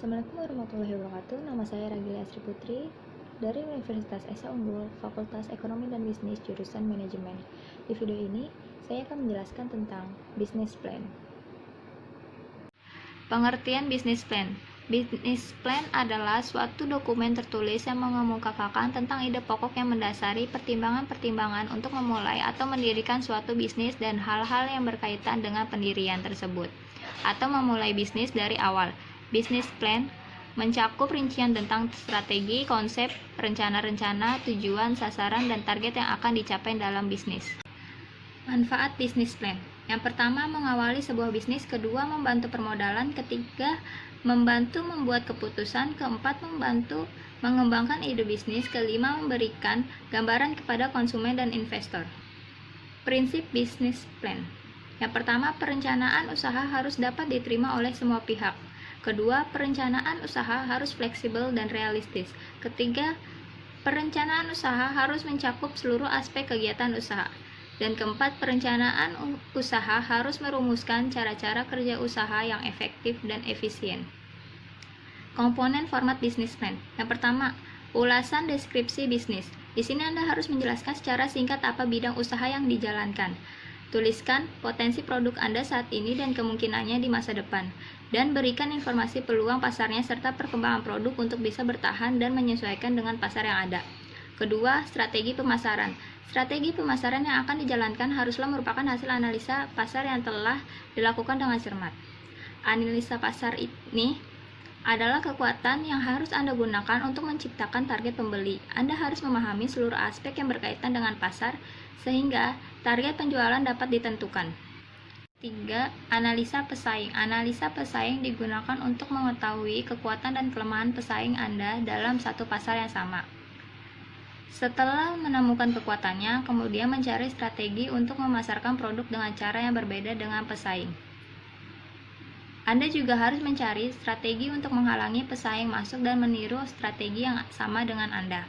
Assalamualaikum warahmatullahi wabarakatuh. Nama saya Ragili Asri Putri dari Universitas Esa Unggul, Fakultas Ekonomi dan Bisnis, jurusan Manajemen. Di video ini, saya akan menjelaskan tentang business plan. Pengertian business plan. Business plan adalah suatu dokumen tertulis yang mengemukakan tentang ide pokok yang mendasari pertimbangan-pertimbangan untuk memulai atau mendirikan suatu bisnis dan hal-hal yang berkaitan dengan pendirian tersebut, atau memulai bisnis dari awal. Business plan mencakup rincian tentang strategi, konsep, rencana-rencana, tujuan, sasaran, dan target yang akan dicapai dalam bisnis. Manfaat business plan. Yang pertama, mengawali sebuah bisnis. Kedua, membantu permodalan. Ketiga, membantu membuat keputusan. Keempat, membantu mengembangkan ide bisnis. Kelima, memberikan gambaran kepada konsumen dan investor. Prinsip business plan. Yang pertama, perencanaan usaha harus dapat diterima oleh semua pihak. Kedua, perencanaan usaha harus fleksibel dan realistis. Ketiga, perencanaan usaha harus mencakup seluruh aspek kegiatan usaha. Dan keempat, perencanaan usaha harus merumuskan cara-cara kerja usaha yang efektif dan efisien. Komponen format business plan. Yang pertama, ulasan deskripsi bisnis. Di sini Anda harus menjelaskan secara singkat apa bidang usaha yang dijalankan. Tuliskan potensi produk Anda saat ini dan kemungkinannya di masa depan, dan berikan informasi peluang pasarnya serta perkembangan produk untuk bisa bertahan dan menyesuaikan dengan pasar yang ada. Kedua, strategi pemasaran. Strategi pemasaran yang akan dijalankan haruslah merupakan hasil analisa pasar yang telah dilakukan dengan cermat. Analisa pasar ini adalah kekuatan yang harus Anda gunakan untuk menciptakan target pembeli. Anda harus memahami seluruh aspek yang berkaitan dengan pasar sehingga target penjualan dapat ditentukan. 3. Analisa pesaing. Analisa pesaing digunakan untuk mengetahui kekuatan dan kelemahan pesaing Anda dalam satu pasar yang sama. Setelah menemukan kekuatannya, kemudian mencari strategi untuk memasarkan produk dengan cara yang berbeda dengan pesaing. Anda juga harus mencari strategi untuk menghalangi pesaing masuk dan meniru strategi yang sama dengan Anda.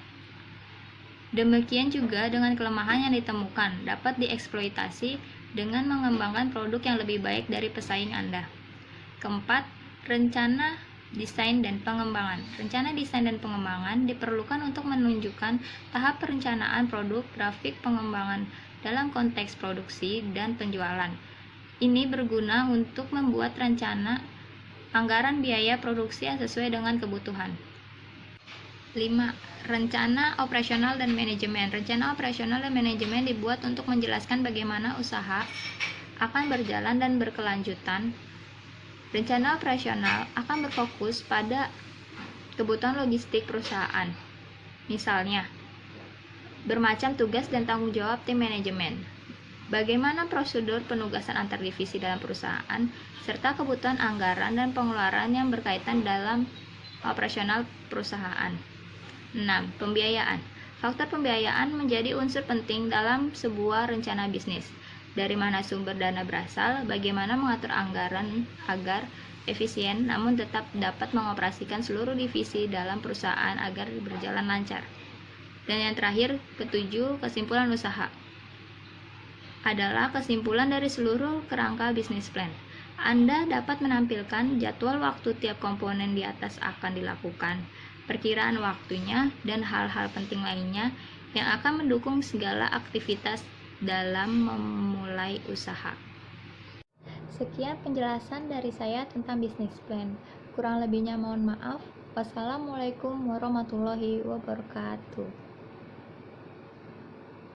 Demikian juga dengan kelemahan yang ditemukan dapat dieksploitasi dengan mengembangkan produk yang lebih baik dari pesaing Anda. Keempat, rencana desain dan pengembangan. Rencana desain dan pengembangan diperlukan untuk menunjukkan tahap perencanaan produk, grafik pengembangan dalam konteks produksi dan penjualan. Ini berguna untuk membuat rencana anggaran biaya produksi yang sesuai dengan kebutuhan. 5. Rencana operasional dan manajemen. Rencana operasional dan manajemen dibuat untuk menjelaskan bagaimana usaha akan berjalan dan berkelanjutan. Rencana operasional akan berfokus pada kebutuhan logistik perusahaan. Misalnya, bermacam tugas dan tanggung jawab tim manajemen, bagaimana prosedur penugasan antar divisi dalam perusahaan, serta kebutuhan anggaran dan pengeluaran yang berkaitan dalam operasional perusahaan. 6. Pembiayaan. Faktor pembiayaan menjadi unsur penting dalam sebuah rencana bisnis. Dari mana sumber dana berasal, bagaimana mengatur anggaran agar efisien namun tetap dapat mengoperasikan seluruh divisi dalam perusahaan agar berjalan lancar. Dan yang terakhir, ketujuh, kesimpulan usaha adalah kesimpulan dari seluruh kerangka bisnis plan. Anda dapat menampilkan jadwal waktu tiap komponen di atas akan dilakukan, perkiraan waktunya, dan hal-hal penting lainnya yang akan mendukung segala aktivitas dalam memulai usaha. Sekian penjelasan dari saya tentang bisnis plan. Kurang lebihnya mohon maaf. Wassalamualaikum warahmatullahi wabarakatuh.